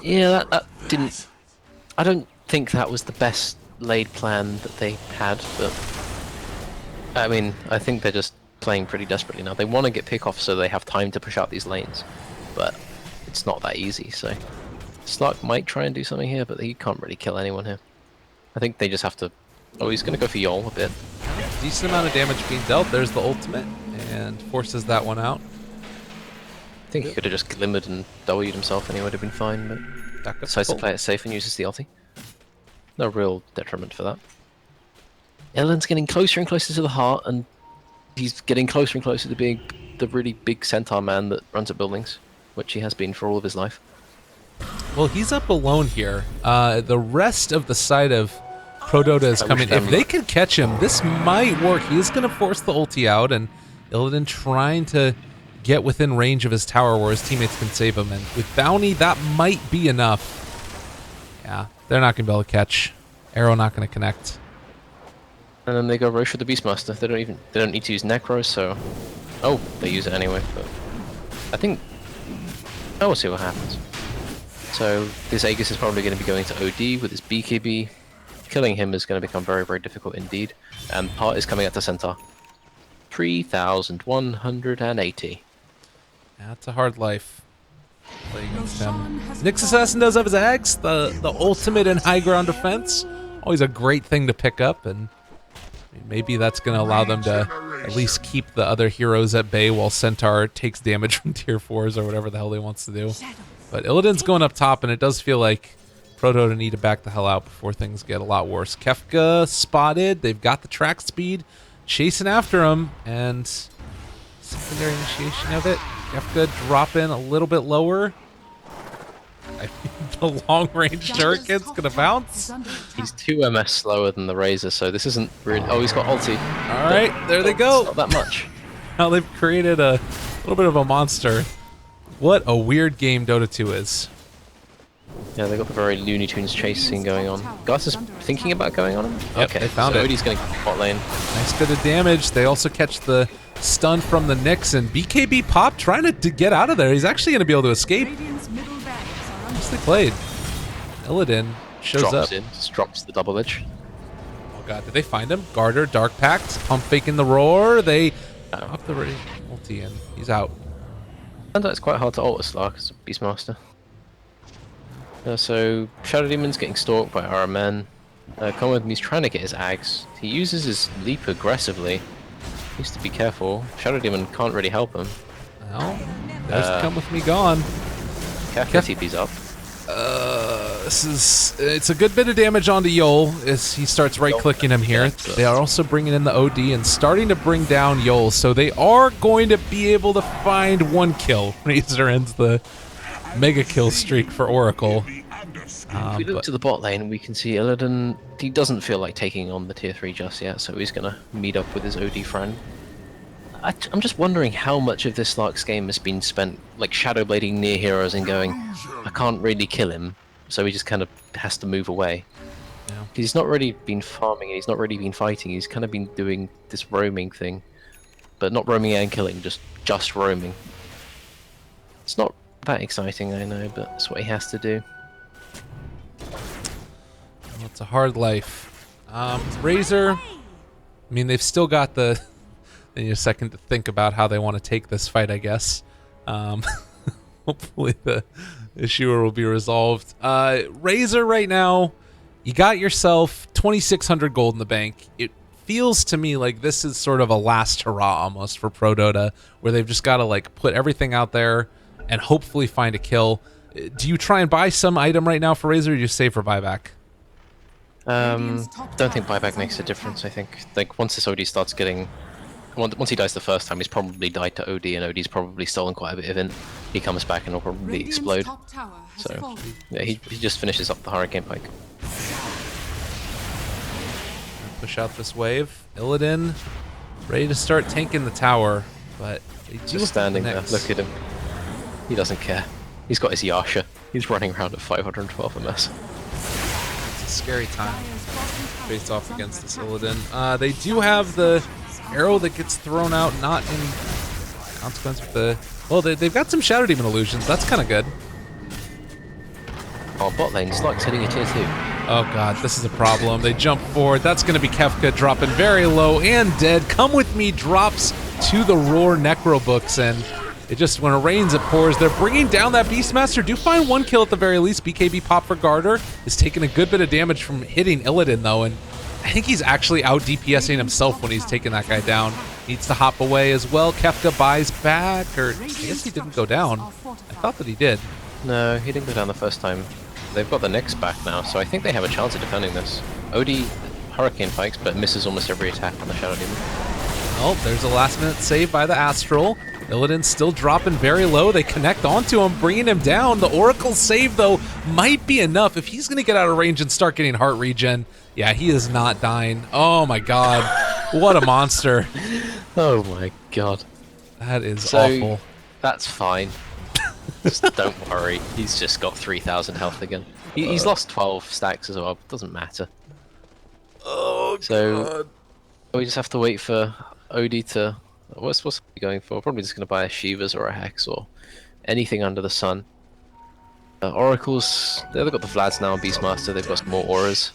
Yeah, that didn't... I don't think that was the best laid plan that they had, but... I mean, I think they're just playing pretty desperately now. They want to get pick off so they have time to push out these lanes, but it's not that easy, so... Slark might try and do something here, but he can't really kill anyone here. I think they just have to... Oh, he's going to go for Yol a bit. Decent amount of damage being dealt. There's the ultimate, and forces that one out. I think he could have just glimmered and W'd himself and he would have been fine, but decides to play it safe and uses the ulti. No real detriment for that. Illidan's getting closer and closer to the heart, and he's getting closer and closer to being the really big Centaur man that runs at buildings, which he has been for all of his life. Well, he's up alone here. The rest of the side of ProDota is coming. If they can catch him, this might work. He is going to force the ulti out, and Illidan trying to get within range of his tower where his teammates can save him. And with Bounty, that might be enough. Yeah, they're not going to be able to catch. Arrow not going to connect. And then they go Roche with the Beastmaster. They don't need to use Necro, so... Oh, they use it anyway, but... I think... Oh, we'll see what happens. So, this Aegis is probably going to be going to OD with his BKB. Killing him is going to become very, very difficult indeed. And part is coming out to Centaur. 3,180. That's a hard life. Play against him. Nyx Assassin does have his axe, the ultimate in high ground defense. Always a great thing to pick up, and maybe that's going to allow them to at least keep the other heroes at bay while Centaur takes damage from tier 4s or whatever the hell he wants to do. But Illidan's going up top, and it does feel like ProDota need to back the hell out before things get a lot worse. Kefka spotted. They've got the track speed. Chasing after him, and secondary initiation of it. Kefka dropping a little bit lower. I think the long-range Shuriken's gonna bounce. He's 2 MS slower than the Razor, so this isn't really... Oh, he's got ulti. All right, there they go. Not that much. Now they've created a little bit of a monster. What a weird game Dota 2 is. Yeah, they got the very Looney Tunes chase scene going on. Gus is thinking about going on him? Yep, okay, they found it. Odie's going to bot lane. Nice bit of damage. They also catch the stun from the Nyx, and BKB Pop trying to get out of there. He's actually going to be able to escape. Nicely played. Illidan shows drops up. In, just drops the double edge. Oh god, did they find him? Garter, Dark Pact, pump faking the roar. They up the ready ulti, and he's out. And it's quite hard to ult a Slark as a Beastmaster. So Shadow Demon's getting stalked by our men. Come With Me's trying to get his Ags. He uses his leap aggressively. Needs to be careful. Shadow Demon can't really help him. Well, there's Come With Me gone. Kefka TP's up. It's a good bit of damage onto Yol as he starts right-clicking him here. They are also bringing in the OD and starting to bring down Yol, so they are going to be able to find one kill. Razor ends the mega kill streak for Oracle. If we look to the bot lane, we can see Illidan. He doesn't feel like taking on the tier 3 just yet, so he's going to meet up with his OD friend. I'm just wondering how much of this Slark's game has been spent like shadowblading near heroes and going, I can't really kill him, so he just kind of has to move away. Yeah. He's not really been farming, and he's not really been fighting. He's kind of been doing this roaming thing, but not roaming and killing, just roaming. It's not that exciting, I know, but it's what he has to do. Well, it's a hard life. Razor, I mean, they've still got the... They need a second to think about how they want to take this fight, I guess. Hopefully the issue will be resolved. Razor right now, you got yourself 2,600 gold in the bank. It feels to me like this is sort of a last hurrah almost for ProDota, where they've just got to like put everything out there and hopefully find a kill. Do you try and buy some item right now for Razor, or do you save for buyback? Don't think buyback makes a difference, I think. Like, once this OD starts getting once he dies the first time, he's probably died to OD, and OD's probably stolen quite a bit of int. He comes back and will probably Radiant's explode. top tower has So fallen. yeah, he just finishes up the Hurricane Pike. Push out this wave. Illidan ready to start tanking the tower, but they do Just standing there. next. Look at him. He doesn't care. He's got his Yasha. He's running around at 512 MS. It's a scary time. Dire's bottom tower Face off is under against this attack. Illidan. They do have the arrow that gets thrown out, not in consequence with the... Well, they've got some Shadow Demon illusions. That's kind of good. Oh, bot lane. Slug's hitting a tier 2. Oh god, this is a problem. They jump forward. That's going to be Kefka dropping very low and dead. Come With Me drops to the Roar Necro books, and it just, when it rains, it pours. They're bringing down that Beastmaster. Do find one kill at the very least. BKB pop for Garter is taking a good bit of damage from hitting Illidan, though, and I think he's actually out DPSing himself when he's taking that guy down. Needs to hop away as well. Kefka buys back, or I guess he didn't go down. I thought that he did. No, he didn't go down the first time. They've got the Nyx back now, so I think they have a chance of defending this. OD Hurricane Pikes, but misses almost every attack on the Shadow Demon. Oh, there's a last-minute save by the Astral. Illidan's still dropping very low. They connect onto him, bringing him down. The Oracle save, though, might be enough. If he's going to get out of range and start getting heart regen, yeah, he is not dying. Oh, my God. What a monster. Oh my god. That is So, awful. that's fine. Just don't worry. He's just got 3,000 health again. He's lost 12 stacks as well. Doesn't matter. Oh, So God. we just have to wait for OD to... What's he going for? Probably just going to buy a Shivas or a Hex or anything under the sun. Oracles, they've got the Vlads now on Beastmaster. They've got some more auras.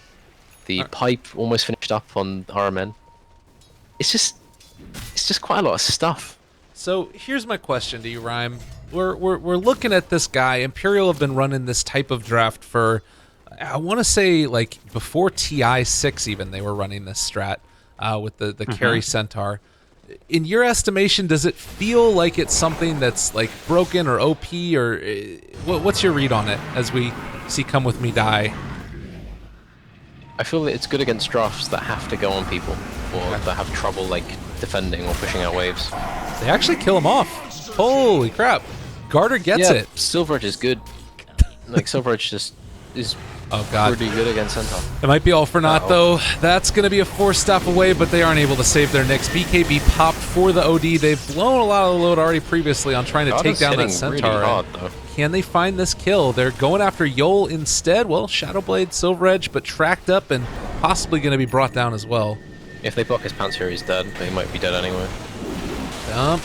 The pipe almost finished up on RMN. It's just quite a lot of stuff. So here's my question to you, Rhyme. We're looking at this guy. Imperial have been running this type of draft for, I want to say, like before TI 6 even, they were running this strat with the carry Centaur. In your estimation, does it feel like it's something that's like broken or OP, or what's your read on it as we see Come With Me die? I feel that it's good against drafts that have to go on people, or that have trouble like defending or pushing out waves. They actually kill him off. Holy crap. Garter gets it. Silver Edge is good. Like Silver Edge just is Oh god. pretty good against Centaur. It might be all for naught though. That's going to be a 4-step away, but they aren't able to save their Nyx. BKB popped for the OD. They've blown a lot of the load already previously on trying to Garter's take down that hitting Centaur. really hard, though. Can they find this kill? They're going after Yol instead. Well, Shadowblade, Silver Edge, but tracked up and possibly going to be brought down as well. If they block his Panzer, he's dead, but he might be dead anyway. Dump.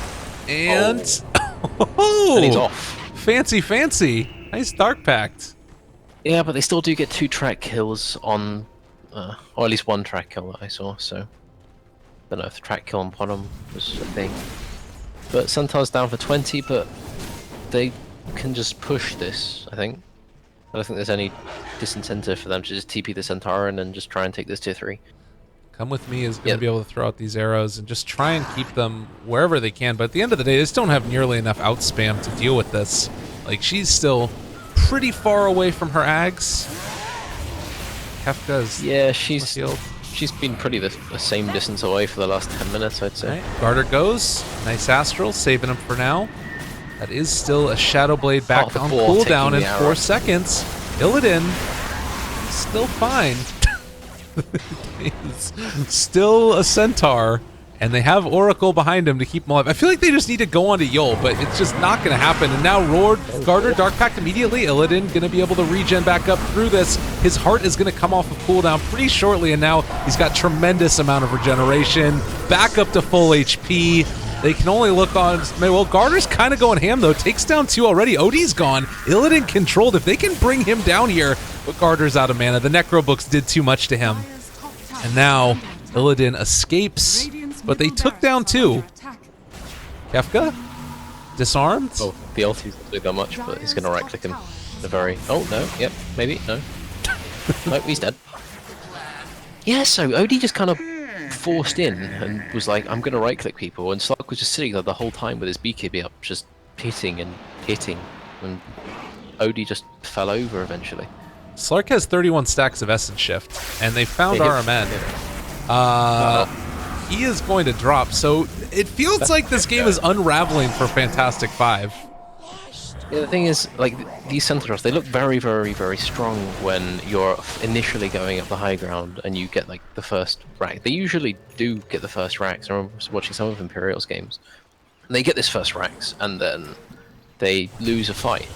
And... And he's off. Fancy, fancy. Nice Dark Pact. Yeah, but they still do get 2 track kills on, or at least 1 track kill that I saw, so... I don't know if the track kill on bottom was a thing. But Centaur's down for 20, but they can just push this, I think. I don't think there's any disincentive for them to just TP the Centaur and then just try and take this tier 3. Come With Me is going to be able to throw out these arrows and just try and keep them wherever they can. But at the end of the day, they just don't have nearly enough outspam to deal with this. Like, she's still pretty far away from her ags. Kefka's Yeah, she's been pretty the same distance away for the last 10 minutes, I'd say. Right. Garter goes. Nice Astral, saving him for now. That is still a Shadowblade back the on ball cooldown in taking the 4 arrow. seconds. Illidan still fine. He's still a Centaur, and they have Oracle behind him to keep him alive. I feel like they just need to go on to Yol, but it's just not going to happen. And now Roar, Garter, Dark Pact immediately. Illidan going to be able to regen back up through this. His heart is going to come off of cooldown pretty shortly, and now he's got tremendous amount of regeneration. Back up to full HP. They can only look on... Well, Garter's kind of going ham, though. Takes down 2 already. Odie's gone. Illidan controlled. If they can bring him down here, but Garter's out of mana. The Necro books did too much to him. Dire's top tower And now is under attack. Illidan escapes, Radiant's but they middle took down barracks are under 2. attack. Kefka? Disarmed? Oh, the ulti's not doing that much, but he's going to right-click him. The very... Oh, no, yep, maybe, no. No, he's dead. Yeah, so OD just kind of forced in and was like, I'm going to right-click people, and Slug was just sitting there the whole time with his BKB up, just hitting and hitting, and OD just fell over eventually. Slark has 31 stacks of Essence Shift, and they found They hit- RMN. he is going to drop. So it feels like this game is unraveling for Fantastic Five. Yeah, the thing is, like, these Centaurs, they look very, very, very strong when you're initially going up the high ground and you get, like, the first rack. They usually do get the first racks. I remember watching some of Imperial's games. And they get this first racks, and then they lose a fight.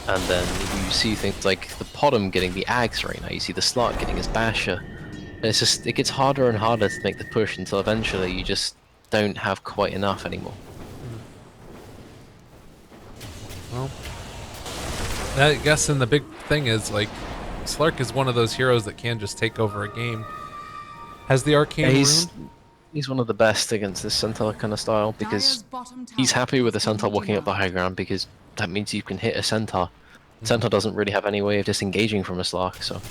And then you see things like the Podum getting the Ags right now. You see the Slot getting his Basher. And it's just, it gets harder and harder to make the push until eventually you just don't have quite enough anymore. Well, I guess, and the big thing is, like, Slark is one of those heroes that can just take over a game. Has the Arcane Rune? He's one of the best against this Centaur kind of style, because he's happy with the Centaur walking up the high ground, because that means you can hit a Centaur. Centaur doesn't really have any way of disengaging from a Slark, so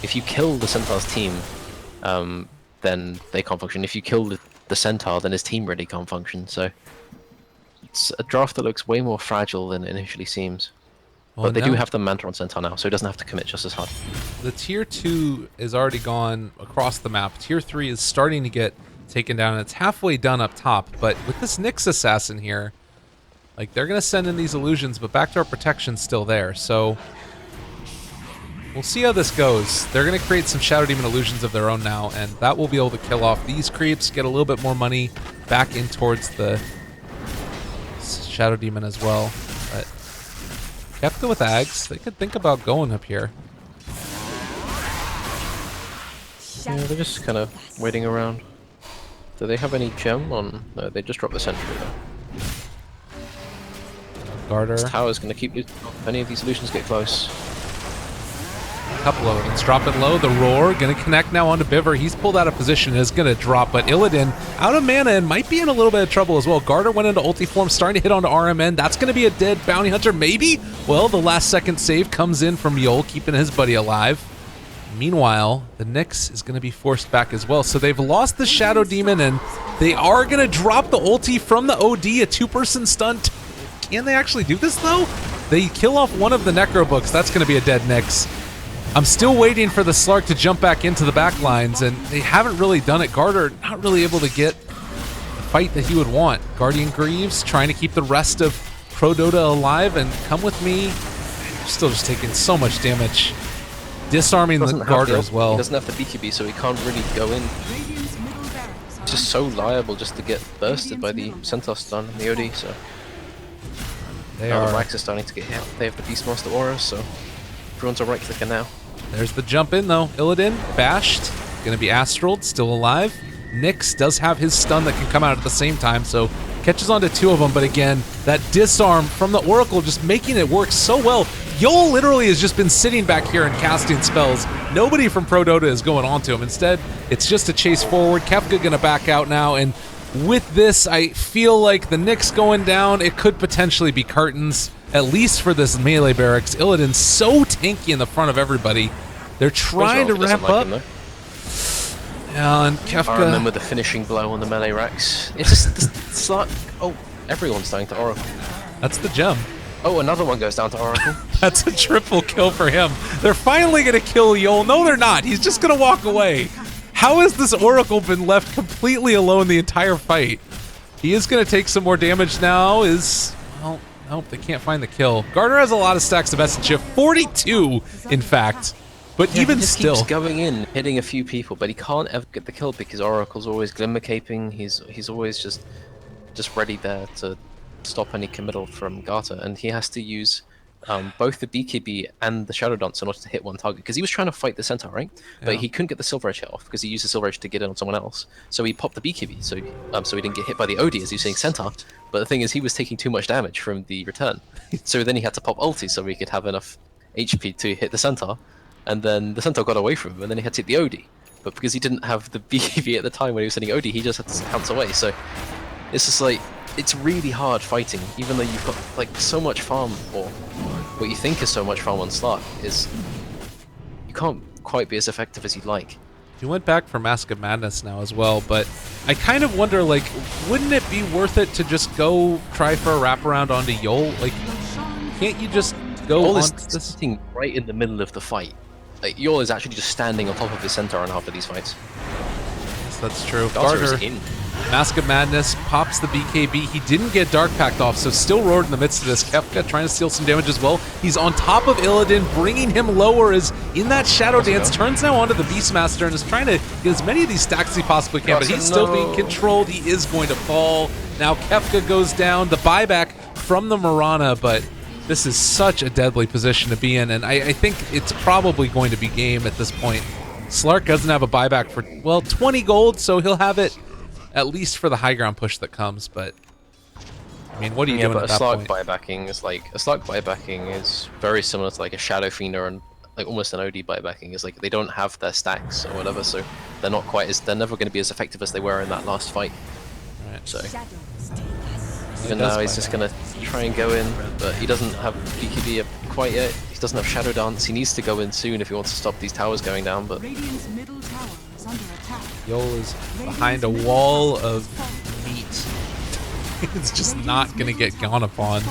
if you kill the Centaur's team, then they can't function. If you kill the Centaur, then his team really can't function, so it's a draft that looks way more fragile than it initially seems. Well, but they do have the Manta on Centaur now, so he doesn't have to commit just as hard. The Tier 2 is already gone across the map. Tier 3 is starting to get taken down, and it's halfway done up top. But with this Nyx Assassin here, like, they're going to send in these illusions, but Backdoor Protection's still there. So we'll see how this goes. They're going to create some Shadow Demon illusions of their own now, and that will be able to kill off these creeps, get a little bit more money back in towards the Shadow Demon as well. But Kefka with Ags, they could think about going up here. Yeah, they're just kind of waiting around. Do they have any gem on? No, they just dropped the sentry though. Garter. This tower's going to keep losing if any of these illusions get close. A couple of them. Drop it low. The Roar going to connect now onto Biver. He's pulled out of position and is going to drop, but Illidan out of mana and might be in a little bit of trouble as well. Garter went into ulti form, starting to hit onto RMN. That's going to be a dead Bounty Hunter, maybe? Well, the last second save comes in from Yol, keeping his buddy alive. Meanwhile, the Nyx is going to be forced back as well. So they've lost the Shadow Demon, and they are going to drop the ulti from the OD, a two-person stunt. Can they actually do this, though? They kill off one of the Necro Books. That's going to be a dead Nyx. I'm still waiting for the Slark to jump back into the back lines, and they haven't really done it. Garter not really able to get the fight that he would want. Guardian Greaves trying to keep the rest of ProDota alive, and come with me. Still just taking so much damage. Disarming the Garter as well. He doesn't have the BKB, so he can't really go in. He's just so liable just to get bursted by the Centaur stun and the OD, so... The Racks are starting to get hit. They have the Beastmaster auras, so everyone's a right-clicker now. There's the jump in, though. Illidan, bashed. Gonna be Astraled, still alive. Nyx does have his stun that can come out at the same time, so catches onto two of them, but again, that disarm from the Oracle just making it work so well. Yol literally has just been sitting back here and casting spells. Nobody from ProDota is going on to him. Instead, it's just a chase forward. Kefka gonna back out now, and with this, I feel like the Nyx going down, it could potentially be curtains, at least for this melee barracks. Illidan's so tanky in the front of everybody. They're trying to ramp up. And Kefka... I remember the finishing blow on the melee racks. It's just... It's like... Oh, everyone's dying to Oracle. That's the gem. Oh, another one goes down to Oracle. That's a triple kill for him. They're finally going to kill Yol. No, they're not. He's just going to walk away. How has this Oracle been left completely alone the entire fight? He is going to take some more damage now. Well, nope, they can't find the kill. Garter has a lot of stacks of SHF. 42, in fact. But yeah, even he just still, keeps going in, hitting a few people, but he can't ever get the kill because Oracle's always glimmer caping. He's always just ready there to stop any committal from Garter, and he has to use both the BKB and the Shadow Dance in order to hit one target, because he was trying to fight the Centaur, right? Yeah. But he couldn't get the Silver Edge hit off because he used the Silver Edge to get in on someone else. So he popped the BKB, so he didn't get hit by the OD as he was saying Centaur. But the thing is, he was taking too much damage from the return, so then he had to pop ulti so he could have enough HP to hit the Centaur, and then the Centaur got away from him, and then he had to hit the OD. But because he didn't have the BKB at the time when he was hitting OD, he just had to bounce away. So it's just like, it's really hard fighting, even though you've got like so much farm, or what you think is so much farm on Slark, is you can't quite be as effective as you'd like. He went back for Mask of Madness now as well, but I kind of wonder, like, wouldn't it be worth it to just go try for a wraparound onto Yol? Like, can't you just go Yol on is this? sitting right in the middle of the fight. Like, Yol is actually just standing on top of his Centaur in half of these fights. That's true. Garter is Garter, in. Mask of Madness, pops the BKB. He didn't get Dark Pact off, so still roared in the midst of this. Kefka trying to steal some damage as well. He's on top of Illidan, bringing him lower, is in that Shadow Dance, turns now onto the Beastmaster, and is trying to get as many of these stacks as he possibly can, but he's still being controlled. He is going to fall. Now Kefka goes down. The buyback from the Mirana, but this is such a deadly position to be in, and I think it's probably going to be game at this point. Slark doesn't have a buyback for, well, 20 gold, so he'll have it at least for the high ground push that comes, but I mean, what are you doing at that point? But a Slark buybacking is very similar to like a Shadow Fiender and like almost an OD buybacking. Is like they don't have their stacks or whatever, so they're not quite as, they're never going to be as effective as they were in that last fight. Right. So even now he's just going to try and go in, but he doesn't have BKB up quite yet. He doesn't have Shadow Dance. He needs to go in soon if he wants to stop these towers going down. But Radiant's middle tower is under attack. Yol is behind a wall of meat. It's just not going to get gone upon.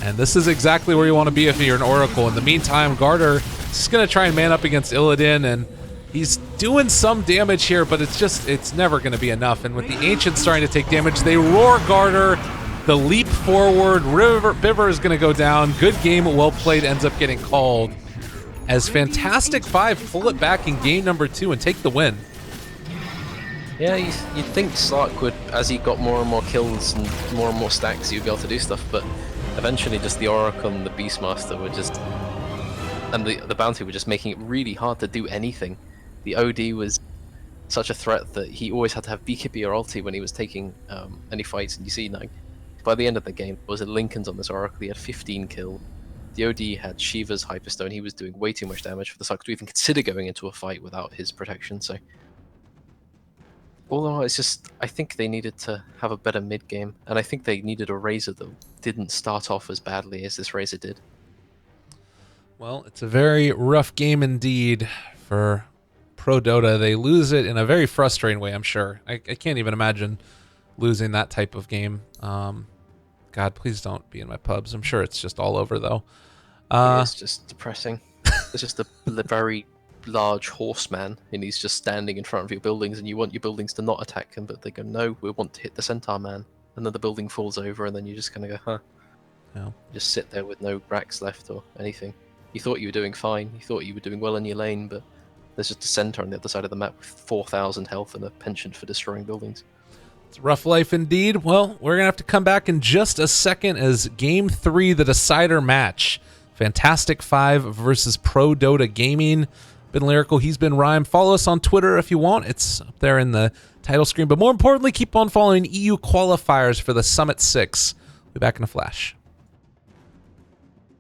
And this is exactly where you want to be if you're an Oracle. In the meantime, Garter is just going to try and man up against Illidan, and he's doing some damage here, but it's never going to be enough. And with the Ancients starting to take damage, they roar Garter. The leap forward, Biver is going to go down. Good game, well played, ends up getting called. As Fantastic Five pull it back in game number 2 and take the win. yeah, you'd think Slark would, as he got more and more kills and more stacks, he'd be able to do stuff, but eventually just the Oracle and the Beastmaster were just, and the Bounty were just making it really hard to do anything. The OD was such a threat that he always had to have BKB or ulti when he was taking any fights, and you see now, by the end of the game, there was a Lincoln's on this Oracle. He had 15 kills. The OD had Shiva's Hyperstone. He was doing way too much damage for the Slark to even consider going into a fight without his protection. So, although it's just, I think they needed to have a better mid game, and I think they needed a Razor that didn't start off as badly as this Razor did. Well, it's a very rough game indeed for ProDota. They lose it in a very frustrating way, I'm sure. I can't even imagine losing that type of game. God, please don't be in my pubs. I'm sure it's just all over, though. It's just depressing. It's just a very large horseman, and he's just standing in front of your buildings, and you want your buildings to not attack him, but they go, no, we want to hit the Centaur man. And then the building falls over, and then you just kind of go, huh. Yeah. You just sit there with no racks left or anything. You thought you were doing fine. You thought you were doing well in your lane, but there's just a Centaur on the other side of the map with 4,000 health and a penchant for destroying buildings. It's a rough life indeed. Well, we're going to have to come back in just a second as Game 3, the decider match. Fantastic Five versus ProDota Gaming. Been Lyrical, he's been Rhyme. Follow us on Twitter if you want. It's up there in the title screen. But more importantly, keep on following EU qualifiers for the Summit 6. We'll be back in a flash.